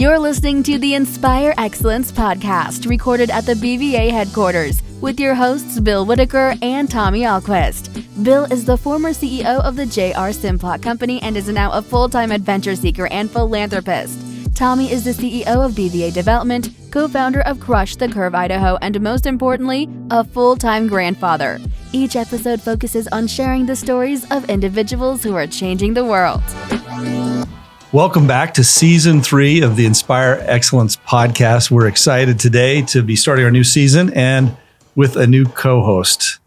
You're listening to the Inspire Excellence podcast, recorded at the BVA headquarters, with your hosts Bill Whitacre and Tommy Alquist. Bill is the former CEO of the Simplot Company and is now a full-time adventure seeker and philanthropist. Tommy is the CEO of BVA Development, co-founder of Crush the Curve, Idaho, and most importantly, a full-time grandfather. Each episode focuses on sharing the stories of individuals who are changing the world. Welcome back to Season 3 of the Inspire Excellence podcast. We're excited today to be starting our new season and with a new co-host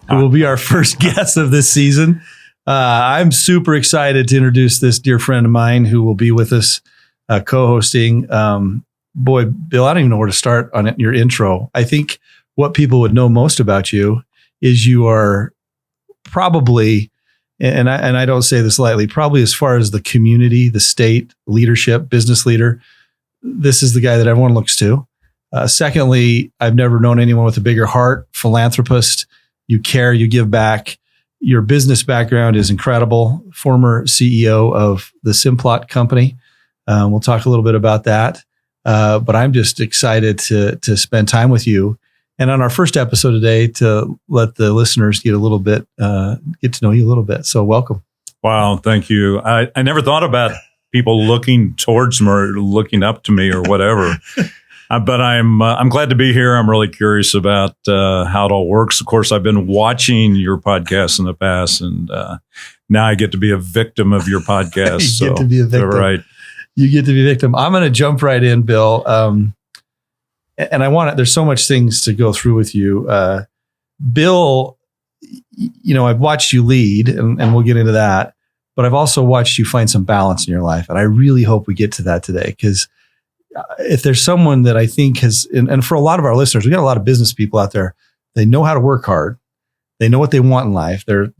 who will be our first guest of this season. I'm super excited to introduce this dear friend of mine who will be with us co-hosting. Boy, Bill, I don't even know where to start on your intro. I think what people would know most about you is you are probably, and I don't say this lightly, probably as far as the community, the state, leadership, business leader, this is the guy that everyone looks to. Secondly, I've never known anyone with a bigger heart, philanthropist. You care, you give back. Your business background is incredible. Former CEO of the Simplot Company. We'll talk a little bit about that. But I'm just excited to spend time with you. And on our first episode today, to let the listeners get to know you a little bit. So welcome. Wow, thank you. I never thought about people looking towards me or looking up to me or whatever. But I'm glad to be here. I'm really curious about how it all works. Of course, I've been watching your podcast in the past, and now I get to be a victim of your podcast. You get to be a victim. Right. You get to be a victim. I'm going to jump right in, Bill. And there's so much things to go through with you. Bill, I've watched you lead and we'll get into that, but I've also watched you find some balance in your life. And I really hope we get to that today, because if there's someone that I think has, and for a lot of our listeners, we got a lot of business people out there. They know how to work hard. They know what they want in life. They're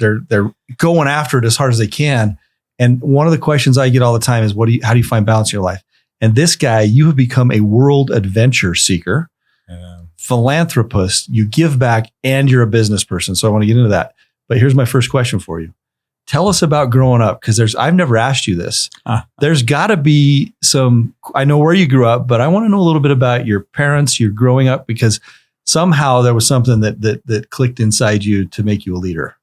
going after it as hard as they can. And one of the questions I get all the time is, how do you find balance in your life? And this guy, you have become a world adventure seeker, philanthropist, you give back, and you're a business person. So I want to get into that. But here's my first question for you. Tell us about growing up, because I've never asked you this. There's got to be I know where you grew up, but I want to know a little bit about your parents, your growing up, because somehow there was something that clicked inside you to make you a leader.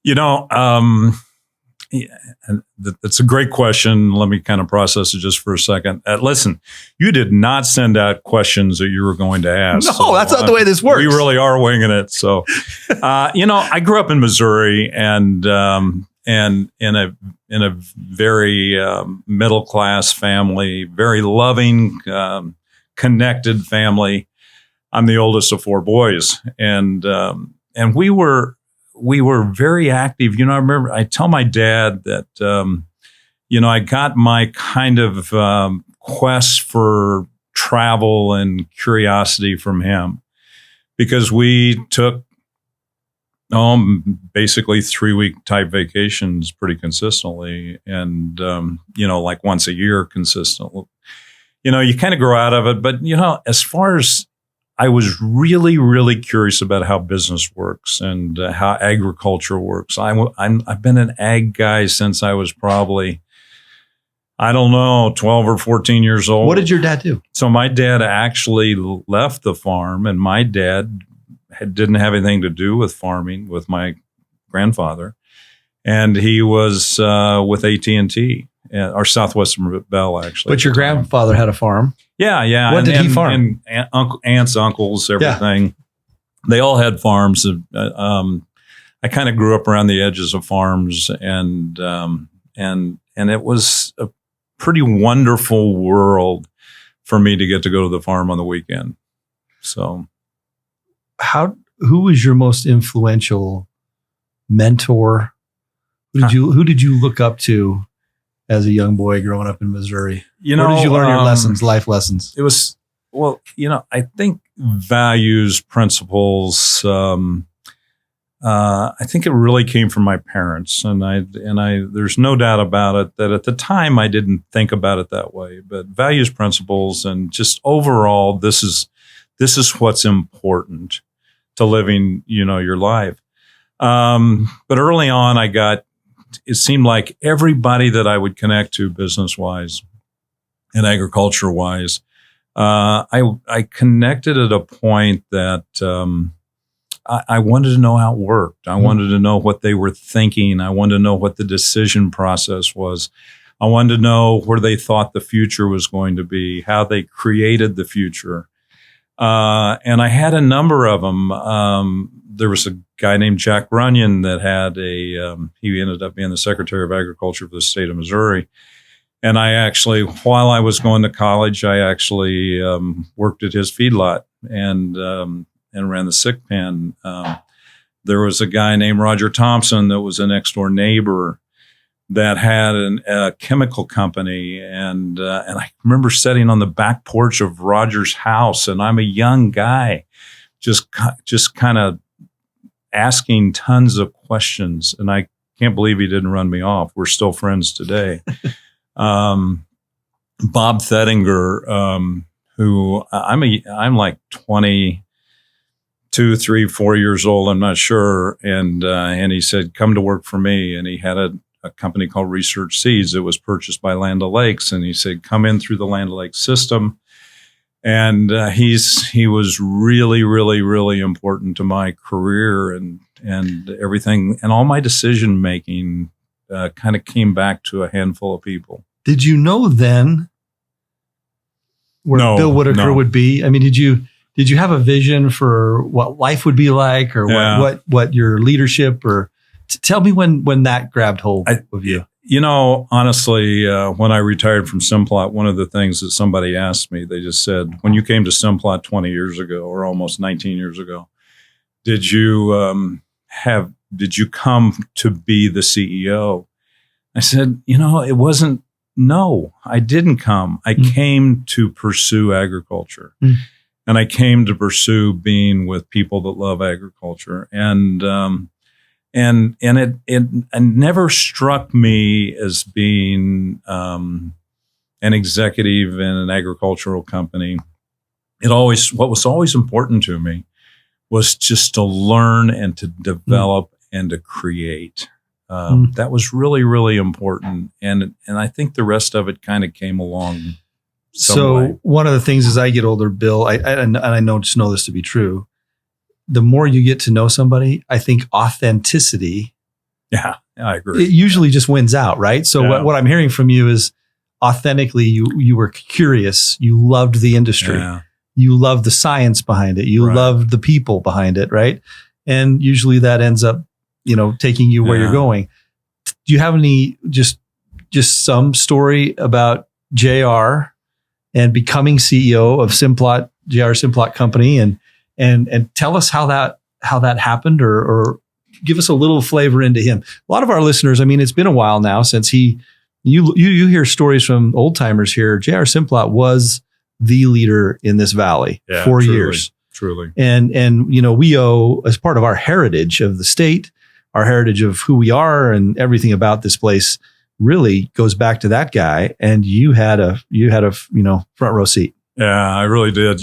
Yeah, and that's a great question. Let me kind of process it just for a second. Listen, you did not send out questions that you were going to ask. No, so, that's not the way this works. We really are winging it. So, I grew up in Missouri, and in a very middle class family, very loving, connected family. I'm the oldest of 4 boys, and we were very active. I remember I tell my dad that, I got my kind of quest for travel and curiosity from him, because we took basically 3-week type vacations pretty consistently, and, like once a year consistently. You kind of grow out of it. But, as far as I was really, really curious about how business works and how agriculture works. I've been an ag guy since I was probably, 12 or 14 years old. What did your dad do? So my dad actually left the farm, and my dad didn't have anything to do with farming with my grandfather. And he was with AT&T. Or Southwestern Bell, actually. But your grandfather had a farm. Yeah. What did he farm? And aunts, uncles, everything. Yeah. They all had farms. I kind of grew up around the edges of farms, and it was a pretty wonderful world for me to get to go to the farm on the weekend. So, who was your most influential mentor? Who did you look up to as a young boy growing up in Missouri? Where did you learn your lessons, life lessons? It was, I think values, principles, I think it really came from my parents. And there's no doubt about it that at the time I didn't think about it that way, but values, principles, and just overall, this is what's important to living, your life. But early on, it seemed like everybody that I would connect to business-wise and agriculture wise. I connected at a point that I wanted to know how it worked. I wanted to know what they were thinking. I wanted to know what the decision process was. I wanted to know where they thought the future was going to be, how they created the future. And I had a number of them. There was a guy named Jack Runyon that had he ended up being the Secretary of Agriculture for the state of Missouri. And I actually, while I was going to college, I actually worked at his feedlot and ran the sick pen. There was a guy named Roger Thompson that was a next door neighbor that had a chemical company, and I remember sitting on the back porch of Roger's house, and I'm a young guy, just kind of asking tons of questions, and I can't believe he didn't run me off. We're still friends today. Bob Thettinger, who I'm like 22, 3, 4 years old, I'm not sure, and he said, "Come to work for me," and he had a company called Research Seeds that was purchased by Land O'Lakes. And he said, "Come in through the Land O'Lakes system." And he was really, really, really important to my career and everything. And all my decision making kind of came back to a handful of people. Did you know then where Bill Whitacre would be? I mean, did you have a vision for what life would be like, or what your leadership, or tell me when that grabbed hold of you? You know, honestly, when I retired from Simplot, one of the things that somebody asked me, they just said, when you came to Simplot 20 years ago, or almost 19 years ago, did you come to be the CEO? I said, no, I didn't come. I came to pursue agriculture. And I came to pursue being with people that love agriculture. And it never struck me as being an executive in an agricultural company. What was always important to me was just to learn and to develop and to create. That was really, really important. And I think the rest of it kind of came along. So one of the things as I get older, Bill, I know this to be true. The more you get to know somebody, I think authenticity. Yeah, I agree. It usually just wins out, right? So what I'm hearing from you is authentically, you were curious. You loved the industry. Yeah. You loved the science behind it. You loved the people behind it, right? And usually that ends up, taking you where you're going. Do you have any just some story about JR and becoming CEO of Simplot, JR Simplot Company, and tell us how that happened, or give us a little flavor into him? A lot of our listeners, I mean, it's been a while now since you hear stories from old timers here. JR Simplot was the leader in this valley for years. Truly. And we owe, as part of our heritage of the state, our heritage of who we are and everything about this place really goes back to that guy. And you had a front row seat. Yeah, I really did.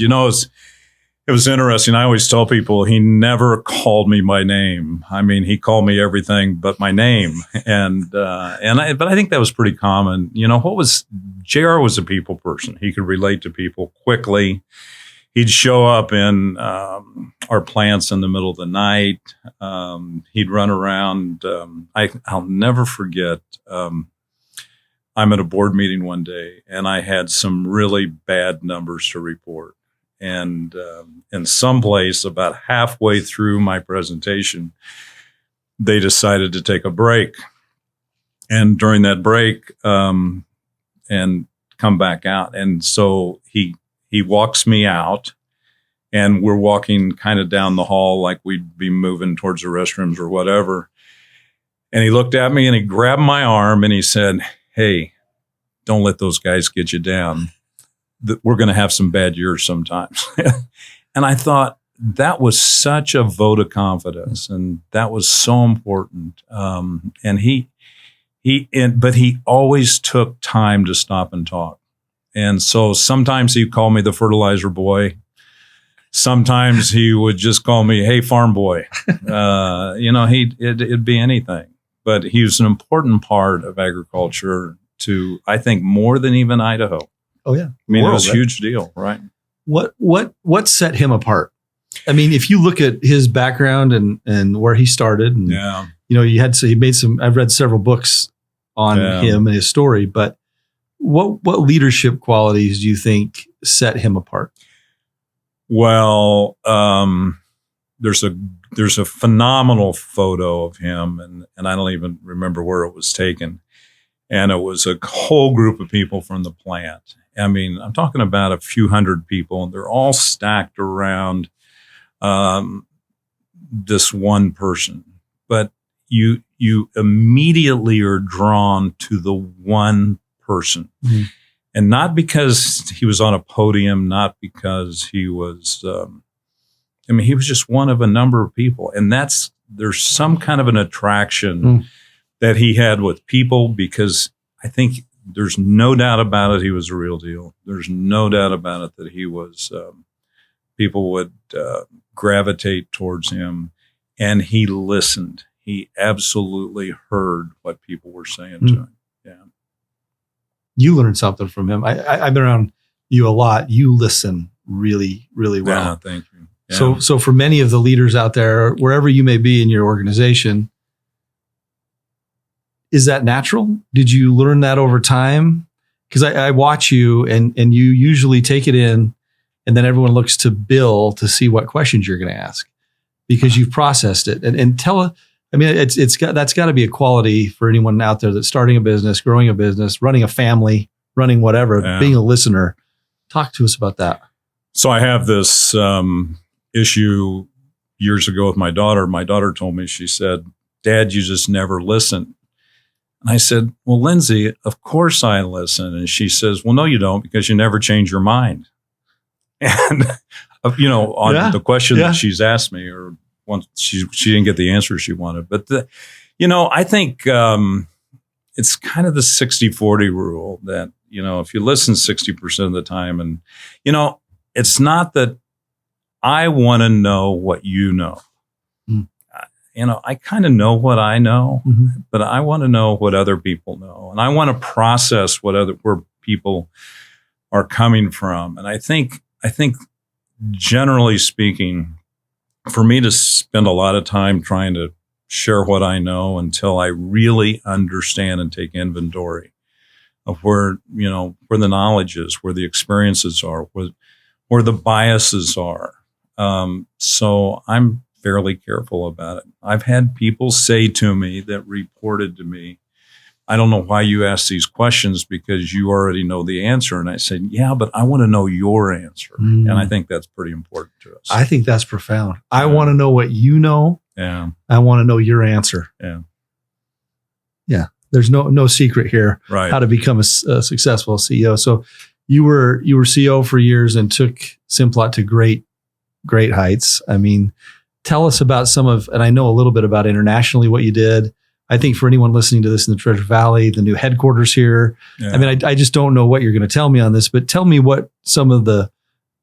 It was interesting. I always tell people he never called me by name. I mean, he called me everything but my name. But I think that was pretty common. JR was a people person. He could relate to people quickly. He'd show up in our plants in the middle of the night. He'd run around. I'll never forget. I'm at a board meeting one day, and I had some really bad numbers to report. And in some place, about halfway through my presentation, they decided to take a break. And during that break, and come back out. And so he walks me out, and we're walking kind of down the hall like we'd be moving towards the restrooms or whatever. And he looked at me and he grabbed my arm and he said, "Hey, don't let those guys get you down. We're going to have some bad years sometimes." And I thought that was such a vote of confidence, and that was so important. But he always took time to stop and talk. And so sometimes he'd call me the fertilizer boy. Sometimes he would just call me, "Hey, farm boy." It'd be anything. But he was an important part of agriculture I think more than even Idaho. Oh yeah. I mean, World, it was a right? huge deal, right? What set him apart? I mean, if you look at his background and where he started, and Yeah. he made some. I've read several books on him and his story, but what leadership qualities do you think set him apart? Well, there's a phenomenal photo of him, and I don't even remember where it was taken. And it was a whole group of people from the plant. I mean, I'm talking about a few hundred people, and they're all stacked around this one person. But you immediately are drawn to the one person. Mm-hmm. And not because he was on a podium, not because he was, he was just one of a number of people. And there's some kind of an attraction that he had with people, because I think there's no doubt about it, he was a real deal. There's no doubt about it that he was, people would gravitate towards him, and he listened. He absolutely heard what people were saying to him. Yeah. You learned something from him. I've been around you a lot. You listen really, really well. Yeah, thank you. Yeah. So for many of the leaders out there, wherever you may be in your organization, is that natural? Did you learn that over time? Because I watch you and you usually take it in, and then everyone looks to Bill to see what questions you're going to ask, because you've processed it. And that's got to be a quality for anyone out there that's starting a business, growing a business, running a family, running whatever, being a listener. Talk to us about that. So I have this issue years ago with my daughter. My daughter told me, she said, "Dad, you just never listen." And I said, "Well, Lindsay, of course I listen." And she says, "Well, no, you don't, because you never change your mind." And, on the question that she's asked me, or once she didn't get the answer she wanted. But, I think it's kind of the 60-40 rule that, if you listen 60% of the time, and, it's not that I want to know what you know. I kind of know what I know, but I want to know what other people know. And I want to process where people are coming from. And I think generally speaking, for me to spend a lot of time trying to share what I know until I really understand and take inventory of where the knowledge is, where the experiences are, where the biases are. So I'm fairly careful about it. I've had people say to me that reported to me, "I don't know why you ask these questions, because you already know the answer." And I said, "Yeah, but I want to know your answer." And I think that's pretty important to us. I think that's profound. I want to know what you know. Yeah. I want to know your answer. Yeah. Yeah. There's no secret here. Right. How to become a successful CEO. So you were CEO for years and took Simplot to great heights. I mean, tell us about and I know a little bit about internationally what you did. I think for anyone listening to this in the Treasure Valley, the new headquarters here, I mean, I just don't know what you're going to tell me on this, but tell me what some of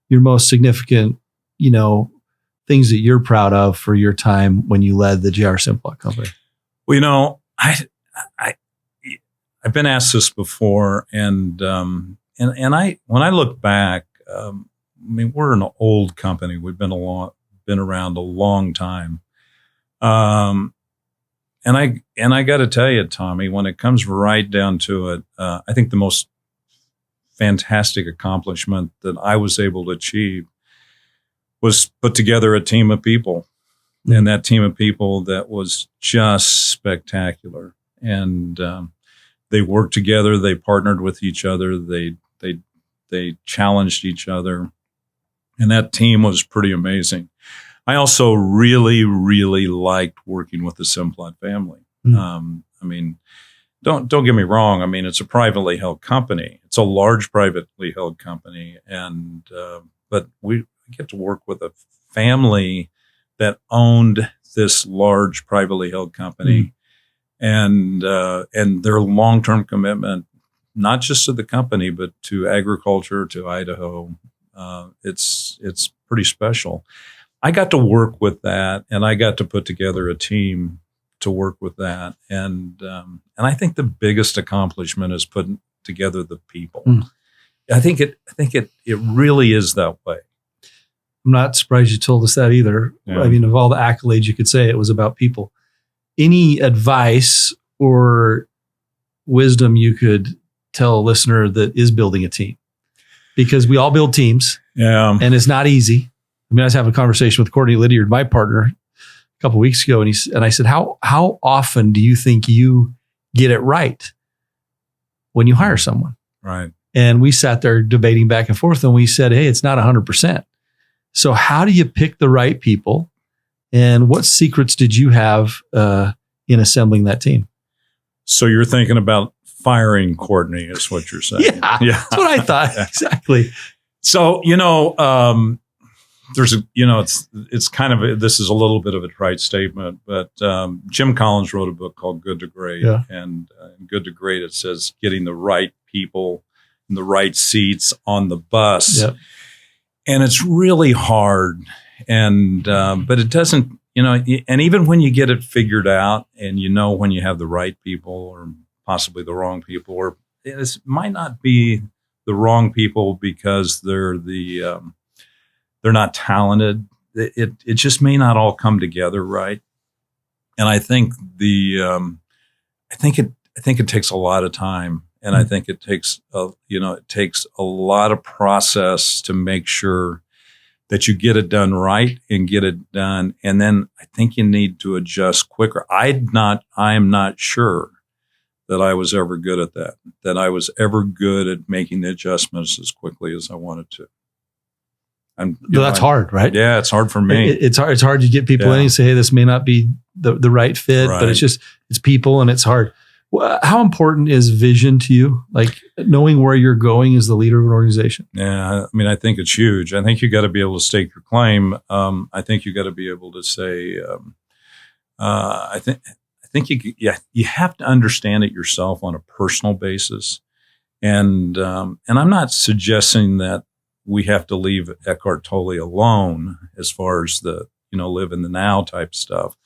your most significant, things that you're proud of for your time when you led the JR Simplot Company. Well, I've been asked this before, and when I look back, we're an old company. We've been around a long time. And I got to tell you, Tommy, when it comes right down to it, I think the most fantastic accomplishment that I was able to achieve was put together a team of people, and that team of people that was just spectacular. And they worked together, they partnered with each other, they challenged each other, and that team was pretty amazing. I also really, really liked working with the Simplot family. Don't get me wrong. I mean, it's a privately held company. It's a large privately held company, and but we get to work with a family that owned this large privately held company, and their long-term commitment, not just to the company but to agriculture, to Idaho. It's pretty special. I got to work with that, and I got to put together a team to work with that. And I think the biggest accomplishment is putting together the people. I think it really is that way. I'm not surprised you told us that either. Yeah. I mean, of all the accolades you could say, it was about people. Any advice or wisdom you could tell a listener that is building a team? Because we all build teams, and it's not easy. I mean, I was having a conversation with Courtney Lydiard, my partner, a couple of weeks ago, and I said, how often do you think you get it right when you hire someone? Right. And we sat there debating back and forth, and we said, hey, it's not 100%. So how do you pick the right people? And what secrets did you have in assembling that team? So you're thinking about firing Courtney is what you're saying. Yeah. That's what I thought. Exactly. So, there's it's kind of, this is a little bit of a trite statement, but Jim Collins wrote a book called Good to Great. Yeah. And in Good to Great, it says getting the right people in the right seats on the bus. Yep. And it's really hard. And, but it doesn't, and even when you get it figured out and when you have the right people or possibly the wrong people, or it might not be the wrong people because they're not talented. It just may not all come together right. And I think I think it takes a lot of time, and I think it takes it takes a lot of process to make sure that you get it done right and get it done. And then I think you need to adjust quicker. I am not sure that I was ever good at that I was ever good at making the adjustments as quickly as I wanted to. And that's hard, right? Yeah, it's hard for me. It's hard. It's hard to get people in and say, hey, this may not be the right fit, but it's people and it's hard. How important is vision to you? Like knowing where you're going as the leader of an organization? Yeah, I mean, I think it's huge. I think you got to be able to stake your claim. I think you got to be able to say, I think you have to understand it yourself on a personal basis. And I'm not suggesting that we have to leave Eckhart Tolle alone as far as the, live in the now type stuff.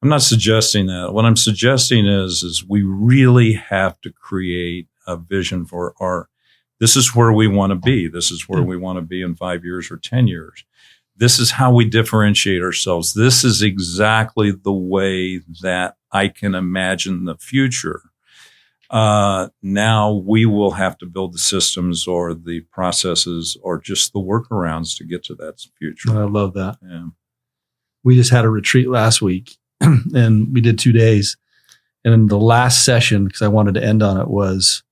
I'm not suggesting that. What I'm suggesting is we really have to create a vision for this is where we want to be. This is where we want to be in 5 years or 10 years. This is how we differentiate ourselves. This is exactly the way that I can imagine the future. Now we will have to build the systems or the processes or just the workarounds to get to that future. I love that. Yeah. We just had a retreat last week and we did 2 days. And in the last session, because I wanted to end on it, was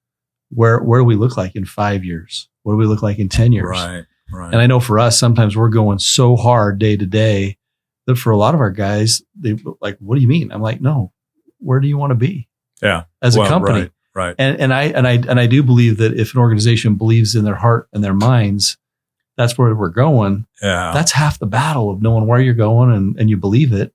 where do we look like in 5 years? What do we look like in 10 years? Right. And I know for us, sometimes we're going so hard day to day that for a lot of our guys, they like, what do you mean? I'm like, no, where do you want to be? Yeah. As a company. Right. And I do believe that if an organization believes in their heart and their minds, that's where we're going. Yeah. That's half the battle of knowing where you're going and you believe it.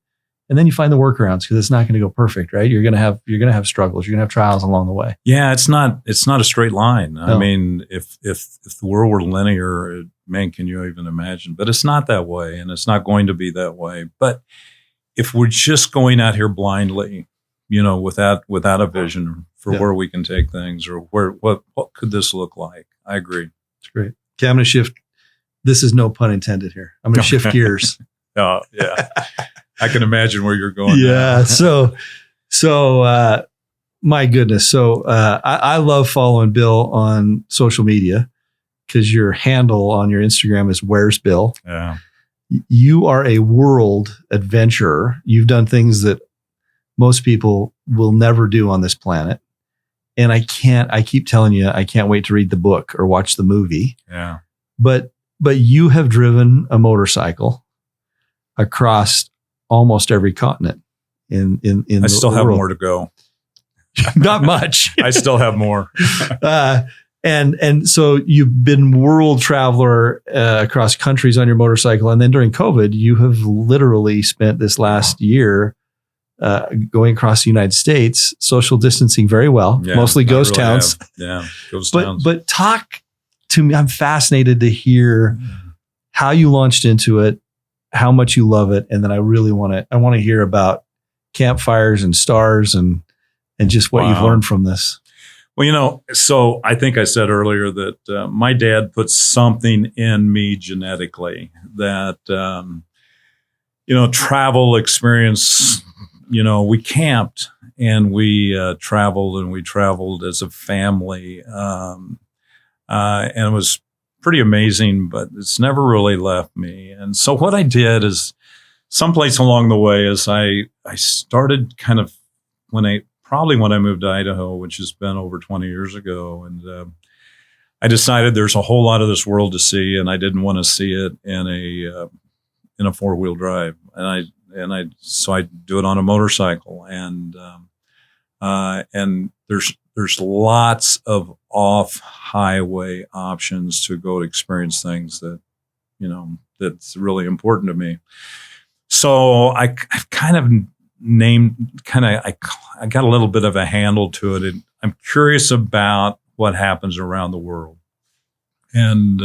And then you find the workarounds because it's not going to go perfect, right? You're going to have struggles. You're going to have trials along the way. Yeah. It's not a straight line. No. I mean, if the world were linear, man, can you even imagine? But it's not that way, and it's not going to be that way. But if we're just going out here blindly, without a vision for where we can take things or what could this look like? I agree. It's great. Okay, I'm going to shift. This is no pun intended here. I'm going to shift gears. Oh, yeah. I can imagine where you're going. Yeah. So, my goodness. So, I love following Bill on social media because your handle on your Instagram is Where's Bill? Yeah. You are a world adventurer. You've done things that most people will never do on this planet. And I keep telling you, I can't wait to read the book or watch the movie. Yeah. But you have driven a motorcycle across almost every continent in I still have more to go. Not much. I still have more. And so you've been world traveler across countries on your motorcycle. And then during COVID, you have literally spent this last year going across the United States, social distancing very well, mostly ghost towns. Yeah, ghost towns. But talk to me. I'm fascinated to hear how you launched into it, how much you love it, and then I really want to hear about campfires and stars and just what you've learned from this. Well, so I think I said earlier that my dad put something in me genetically that, travel experience, we camped and we traveled as a family. And it was pretty amazing, but it's never really left me. And so what I did is someplace along the way is I started kind of when I moved to Idaho, which has been over 20 years ago. And I decided there's a whole lot of this world to see, and I didn't want to see it in a four-wheel drive. So I do it on a motorcycle. And there's lots of off-highway options to go experience things that, that's really important to me. So I've kind of I got a little bit of a handle to it. And I'm curious about what happens around the world. And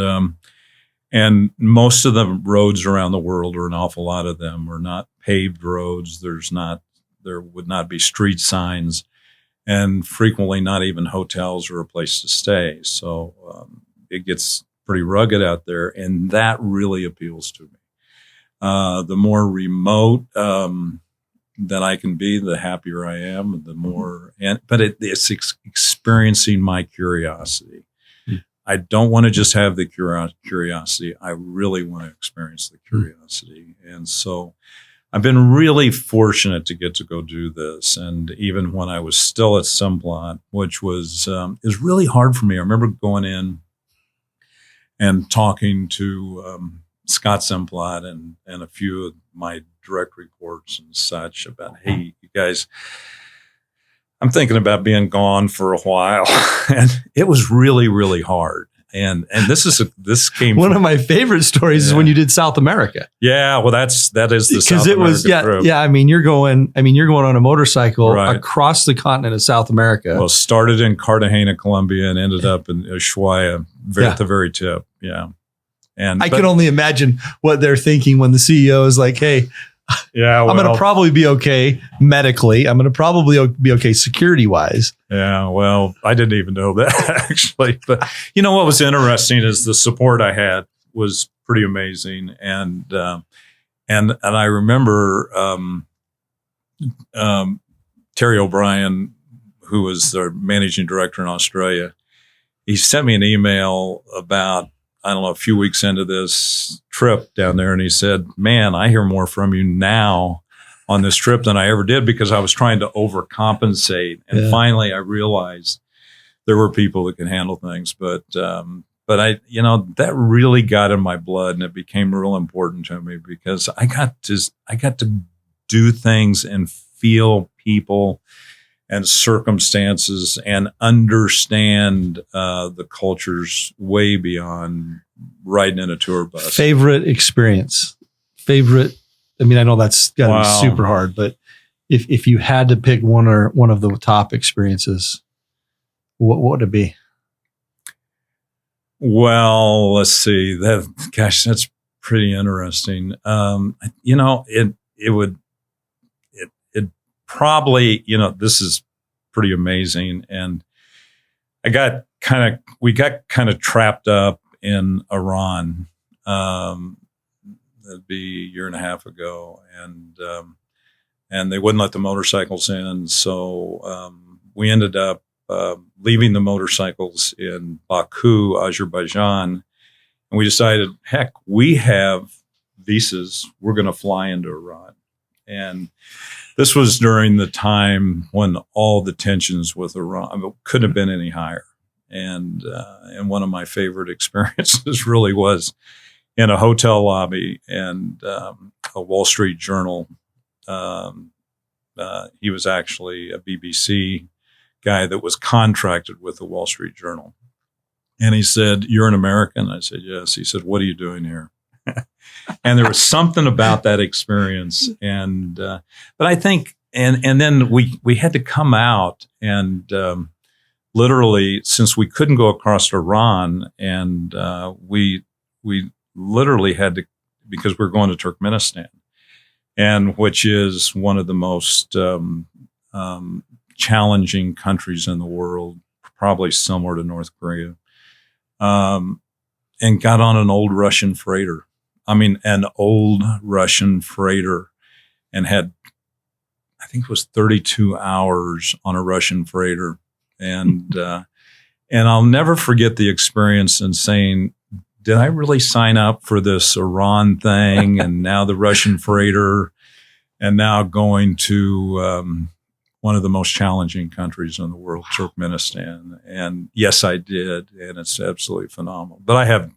most of the roads around the world, or an awful lot of them, are not paved roads. There would not be street signs, and frequently not even hotels or a place to stay. So it gets pretty rugged out there, and that really appeals to me. The more remote that I can be, the happier I am. The more, but it's experiencing my curiosity. I don't want to just have the curiosity. I really want to experience the curiosity. And so I've been really fortunate to get to go do this. And even when I was still at Simplot, which was is really hard for me. I remember going in and talking to Scott Simplot and a few of my direct reports and such about, hey, you guys, I'm thinking about being gone for a while. And it was really, really hard. And this came one of my favorite stories is when you did South America. Yeah, well, that is the South America trip. Yeah. I mean, you're going on a motorcycle across the continent of South America. Well, started in Cartagena, Colombia, and ended up in Ushuaia, at the very tip. Yeah. And I can only imagine what they're thinking when the CEO is like, hey, I'm going to probably be okay medically. I'm going to probably be okay security wise. Yeah, well, I didn't even know that actually. But what was interesting is the support I had was pretty amazing. And I remember Terry O'Brien, who was the managing director in Australia, he sent me an email about, I don't know, a few weeks into this trip down there. And he said, man, I hear more from you now on this trip than I ever did, because I was trying to overcompensate. And finally I realized there were people that can handle things. But I, that really got in my blood, and it became real important to me because I got to do things and feel people and circumstances and understand the cultures way beyond riding in a tour bus. Favorite experience? I mean, I know that's got to be super hard, but if you had to pick one of the top experiences, what would it be? Well, let's see. That's pretty interesting. It probably, this is pretty amazing. And we got kind of trapped up in Iran. That'd be a year and a half ago. And they wouldn't let the motorcycles in. So, we ended up, leaving the motorcycles in Baku, Azerbaijan. And we decided, heck, we have visas. We're going to fly into Iran. And this was during the time when all the tensions with Iran couldn't have been any higher. And one of my favorite experiences really was in a hotel lobby, and a Wall Street Journal. He was actually a BBC guy that was contracted with the Wall Street Journal. And he said, "You're an American?" I said, "Yes." He said, "What are you doing here?" And there was something about that experience. And, but I think, and then we had to come out and, literally, since we couldn't go across Iran, and, we literally had to, because we're going to Turkmenistan, and which is one of the most, challenging countries in the world, probably similar to North Korea, and got on an old Russian freighter. An old Russian freighter, and had, I think it was 32 hours on a Russian freighter. And I'll never forget the experience and saying, did I really sign up for this Iran thing? And now the Russian freighter, and now going to one of the most challenging countries in the world, Turkmenistan. And yes, I did. And it's absolutely phenomenal. But I have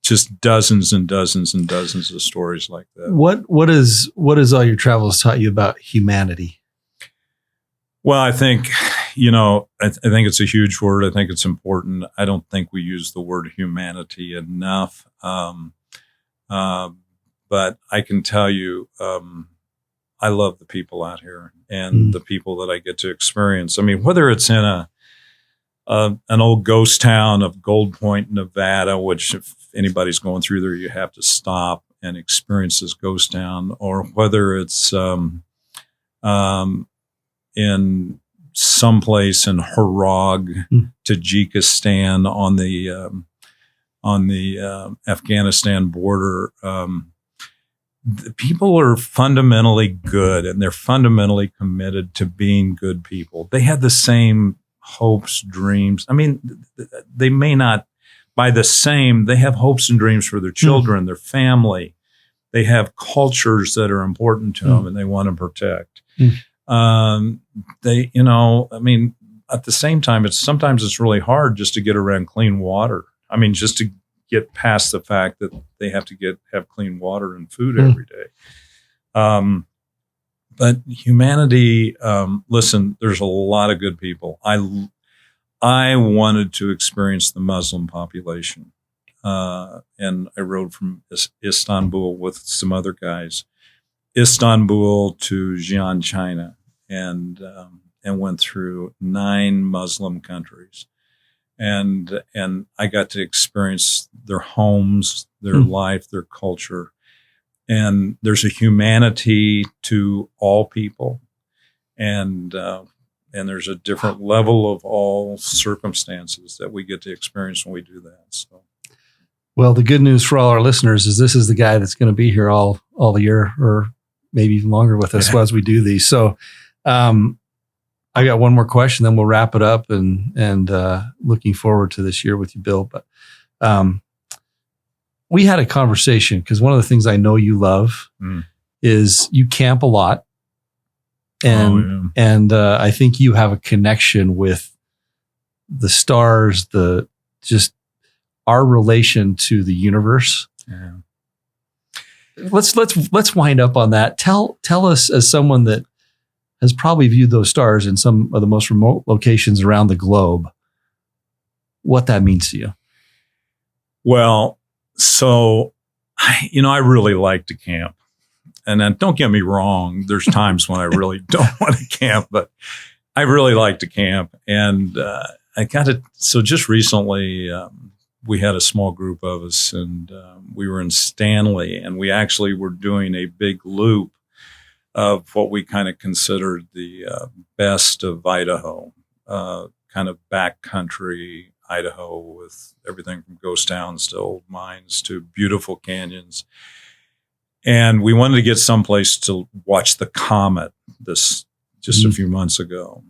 just dozens and dozens and dozens of stories like that. What is all your travels taught you about humanity? Well, I think, I think it's a huge word. I think it's important. I don't think we use the word humanity enough. But I can tell you, I love the people out here and the people that I get to experience. Whether it's in an old ghost town of Gold Point, Nevada, which if anybody's going through there, you have to stop and experience this ghost town, or whether it's in someplace in Harag, Tajikistan on the Afghanistan border. The people are fundamentally good, and they're fundamentally committed to being good people. They have the same hopes, dreams. They may not by the same, they have hopes and dreams for their children, their family. They have cultures that are important to them and they want to protect. At the same time, sometimes it's really hard just to get around clean water. Just to get past the fact that they have to have clean water and food every day. But humanity, listen, there's a lot of good people. I wanted to experience the Muslim population. And I rode from Istanbul with some other guys, Istanbul to Xi'an, China, and went through 9 Muslim countries. And I got to experience their homes, their life, their culture. And there's a humanity to all people. And there's a different level of all circumstances that we get to experience when we do that. So, well, the good news for all our listeners is this is the guy that's going to be here all year, or maybe even longer with us as we do these. So, I got one more question, then we'll wrap it up, and looking forward to this year with you, Bill. But we had a conversation because one of the things I know you love is you camp a lot. And I think you have a connection with the stars, just our relation to the universe. Yeah. Let's wind up on that. Tell us, as someone that has probably viewed those stars in some of the most remote locations around the globe, what that means to you. Well, so I really like to camp. And then don't get me wrong, there's times when I really don't want to camp, but I really like to camp. And so just recently, we had a small group of us, and we were in Stanley, and we actually were doing a big loop of what we kind of considered the best of Idaho, kind of backcountry Idaho, with everything from ghost towns to old mines to beautiful canyons. And we wanted to get someplace to watch the comet just a few months ago.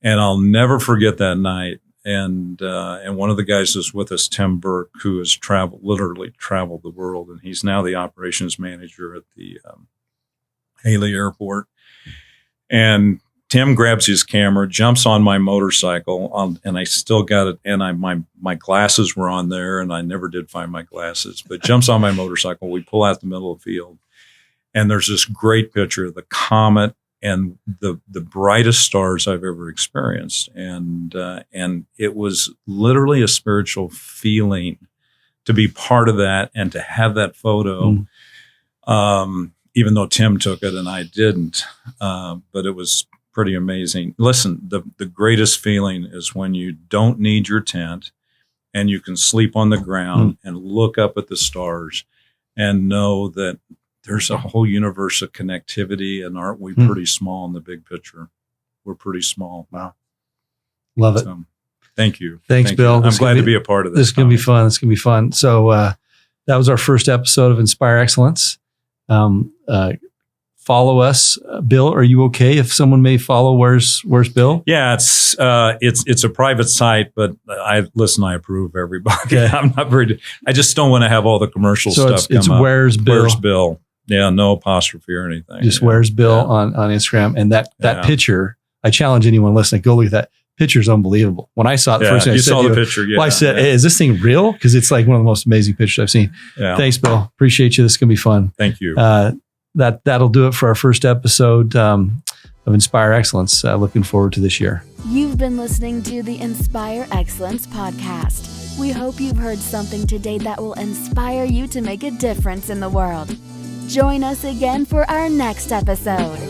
And I'll never forget that night. And one of the guys was with us, Tim Burke, who has literally traveled the world. And he's now the operations manager at the Haley Airport. And Tim grabs his camera, jumps on my motorcycle, and I still got it. And my glasses were on there, and I never did find my glasses. But jumps on my motorcycle. We pull out the middle of the field, and there's this great picture of the comet and the brightest stars I've ever experienced. And it was literally a spiritual feeling to be part of that and to have that photo. Even though Tim took it and I didn't, but it was pretty amazing. Listen, the greatest feeling is when you don't need your tent and you can sleep on the ground and look up at the stars and know that there's a whole universe of connectivity, and aren't we pretty small in the big picture? We're pretty small. Wow. Love it. Thank you. Thanks, Thank Bill. you. I'm glad to be a part of this. This is going to be fun. It's going to be fun. So that was our first episode of Inspire Excellence. Follow us. Bill, are you okay if someone may follow? Where's Bill? Yeah, it's a private site, but I approve everybody. Okay. I'm not very. I just don't want to have all the commercial stuff it's come up. Where's Bill? Where's Bill? Yeah, no apostrophe or anything. Just Where's Bill on Instagram. And that picture, I challenge anyone listening, go look at that. Picture's unbelievable. When I saw it the first time, you saw the picture. Yeah, I said, hey, is this thing real? Because it's like one of the most amazing pictures I've seen. Yeah. Thanks, Bill. Appreciate you. This is going to be fun. Thank you. That'll do it for our first episode of Inspire Excellence. Looking forward to this year. You've been listening to the Inspire Excellence podcast. We hope you've heard something today that will inspire you to make a difference in the world. Join us again for our next episode.